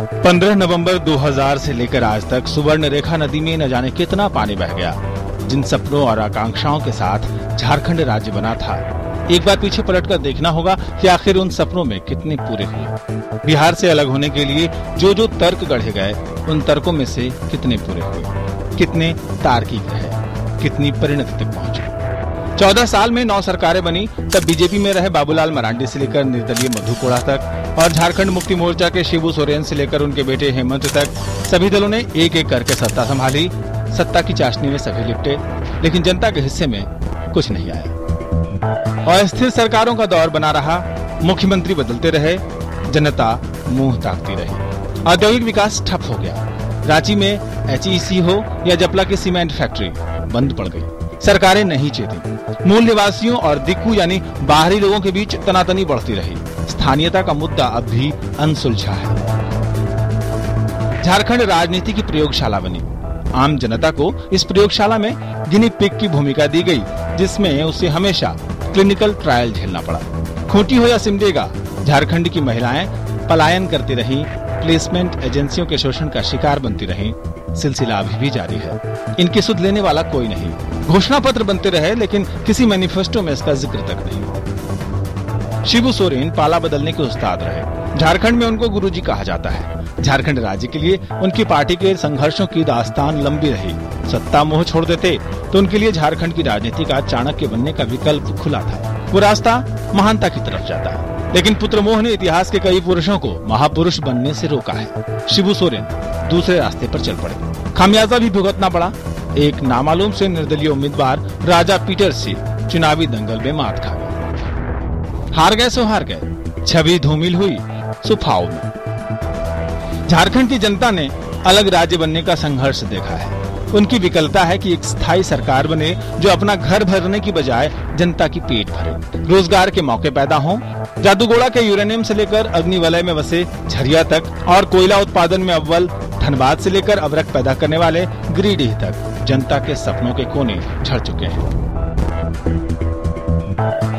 15 नवंबर 2000 से लेकर आज तक सुवर्ण रेखा नदी में न जाने कितना पानी बह गया। जिन सपनों और आकांक्षाओं के साथ झारखंड राज्य बना था, एक बार पीछे पलटकर देखना होगा कि आखिर उन सपनों में कितने पूरे हुए। बिहार से अलग होने के लिए जो जो तर्क गढ़े गए, उन तर्कों में से कितने पूरे हुए, कितने तार्किक रहे, कितनी परिणति तक पहुंचे। 14 साल में 9 सरकारें बनी, तब बीजेपी में रहे बाबूलाल मरांडी से लेकर निर्दलीय मधु कोड़ा तक और झारखंड मुक्ति मोर्चा के शिबू सोरेन से लेकर उनके बेटे हेमंत तक सभी दलों ने एक एक करके सत्ता संभाली। सत्ता की चाशनी में सभी लिपटे, लेकिन जनता के हिस्से में कुछ नहीं आया। अस्थिर सरकारों का दौर बना रहा, मुख्यमंत्री बदलते रहे, जनता मुंह ताकती रही। औद्योगिक विकास ठप हो गया। रांची में HEC हो या जपला की सीमेंट फैक्ट्री बंद पड़ गई। सरकारें नहीं चेती। मूल निवासियों और दिक्कू यानी बाहरी लोगों के बीच तनातनी बढ़ती रही। स्थानीयता का मुद्दा अब भी अनसुलझा है। झारखंड राजनीति की प्रयोगशाला बनी। आम जनता को इस प्रयोगशाला में गिनी पिग की भूमिका दी गई, जिसमें उसे हमेशा क्लिनिकल ट्रायल झेलना पड़ा। खूंटी हो या सिमडेगा, झारखंड की महिलाएं पलायन करती रही, प्लेसमेंट एजेंसियों के शोषण का शिकार बनती रही। सिलसिला अभी भी जारी है। इनकी सुध लेने वाला कोई नहीं। घोषणा पत्र बनते रहे, लेकिन किसी मैनिफेस्टो में इसका जिक्र तक नहीं। शिबू सोरेन पाला बदलने के उस्ताद रहे। झारखंड में उनको गुरुजी कहा जाता है। झारखंड राज्य के लिए उनकी पार्टी के संघर्षों की दास्तान लंबी रही। सत्ता मोह छोड़ देते तो उनके लिए झारखंड की राजनीति का चाणक्य बनने का विकल्प खुला था। वो रास्ता महानता की तरफ जाता है, लेकिन पुत्र मोह ने इतिहास के कई पुरुषों को महापुरुष बनने से रोका है। शिबू सोरेन दूसरे रास्ते पर चल पड़े। खामियाजा भी भुगतना पड़ा। एक नामालूम से निर्दलीय उम्मीदवार राजा पीटर से चुनावी दंगल में मात खा गए। हार गए सो हार गए। छवि धूमिल हुई सुफाव में। झारखंड की जनता ने अलग राज्य बनने का संघर्ष देखा है। उनकी विकलता है कि एक स्थायी सरकार बने जो अपना घर भरने की बजाय जनता की पेट भरे। रोजगार के मौके पैदा हों। जादूगोड़ा के यूरेनियम से लेकर अग्निवलय में बसे झरिया तक और कोयला उत्पादन में अव्वल धनबाद से लेकर अवरक पैदा करने वाले गिरिडीह तक जनता के सपनों के कोने झड़ चुके हैं।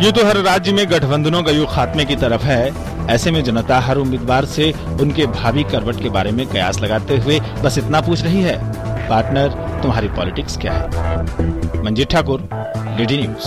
ये तो हर राज्य में गठबंधनों का युग खात्मे की तरफ है। ऐसे में जनता हर उम्मीदवार से उनके भावी करवट के बारे में कयास लगाते हुए बस इतना पूछ रही है, पार्टनर तुम्हारी पॉलिटिक्स क्या है? Manjeet Thakur, DD news.